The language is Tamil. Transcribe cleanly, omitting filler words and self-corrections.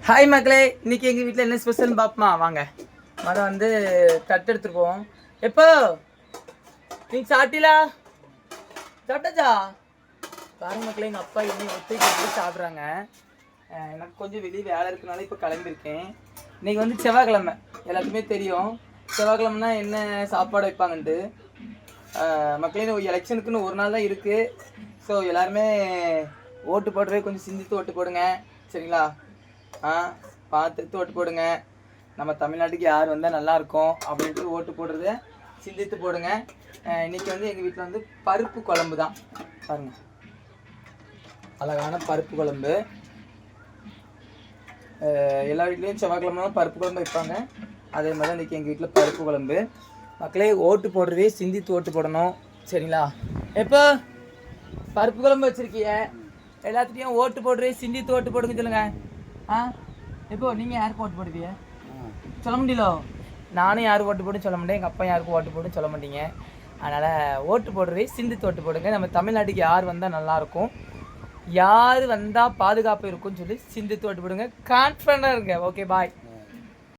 ஹாய் மக்களே, இன்னைக்கு எங்கள் வீட்டில் என்ன ஸ்பெஷல்னு பார்ப்போமா? வாங்க மரம் வந்து தட்டு எடுத்துருப்போம். எப்போ நீங்கள் சாப்பிட்டீங்களா? சாப்பிட்டாச்சா? பாருங்க மக்களே, எங்கள் அப்பா இன்னும் ஒத்தைக்கு சாப்பிட்றாங்க. எனக்கு கொஞ்சம் வெளியே வேலை இருக்கனால இப்போ கிளம்பியிருக்கேன். இன்றைக்கி வந்து செவ்வாய்க்கிழமை, எல்லாத்துக்குமே தெரியும் செவ்வாய்க்கிழமைனா என்ன சாப்பாடு வைப்பாங்கன்ட்டு. மக்களே, எலெக்ஷனுக்குன்னு ஒரு நாள் தான் இருக்குது. ஸோ எல்லாருமே ஓட்டு போடுறதே கொஞ்சம் சிந்தித்து ஓட்டு போடுங்க, சரிங்களா? பார்த்துட்டு ஓட்டு போடுங்க. நம்ம தமிழ்நாட்டுக்கு யார் வந்தால் நல்லாயிருக்கும் அப்படின்ட்டு ஓட்டு போடுறத சிந்தித்து போடுங்க. இன்றைக்கி வந்து எங்கள் வீட்டில் வந்து பருப்பு குழம்பு தான். பாருங்கள், அழகான பருப்பு குழம்பு. எல்லா வீட்லேயும் செவ்வாய்க்கிழமை பருப்பு குழம்பு வைப்பாங்க. அதே மாதிரி தான் இன்றைக்கி எங்கள் வீட்டில் பருப்பு குழம்பு. மக்களே, ஓட்டு போடுறதே சிந்தித்து ஓட்டு போடணும், சரிங்களா? எப்போ பருப்பு குழம்பு வச்சுருக்கீங்க, எல்லாத்துலேயும் ஓட்டு போடுறதே சிந்தித்து ஓட்டு போடுங்க சொல்லுங்கள். இப்போ நீங்கள் யாருக்கு ஓட்டு போடுவீங்க சொல்ல முடியல? நானும் யாருக்கு ஓட்டு போடுன்னு சொல்ல மாட்டேன், எங்கள் அப்பா யாருக்கும் ஓட்டு போடுன்னு சொல்ல மாட்டீங்க. அதனால் ஓட்டு போடுறதே சிந்தித்து ஓட்டு போடுங்க. நம்ம தமிழ்நாட்டுக்கு யார் வந்தால் நல்லாயிருக்கும், யார் வந்தால் பாதுகாப்பு இருக்கும்னு சொல்லி சிந்தித்து ஓட்டு போடுங்க. கான்ஃபிடண்டாக இருங்க. ஓகே, பாய்.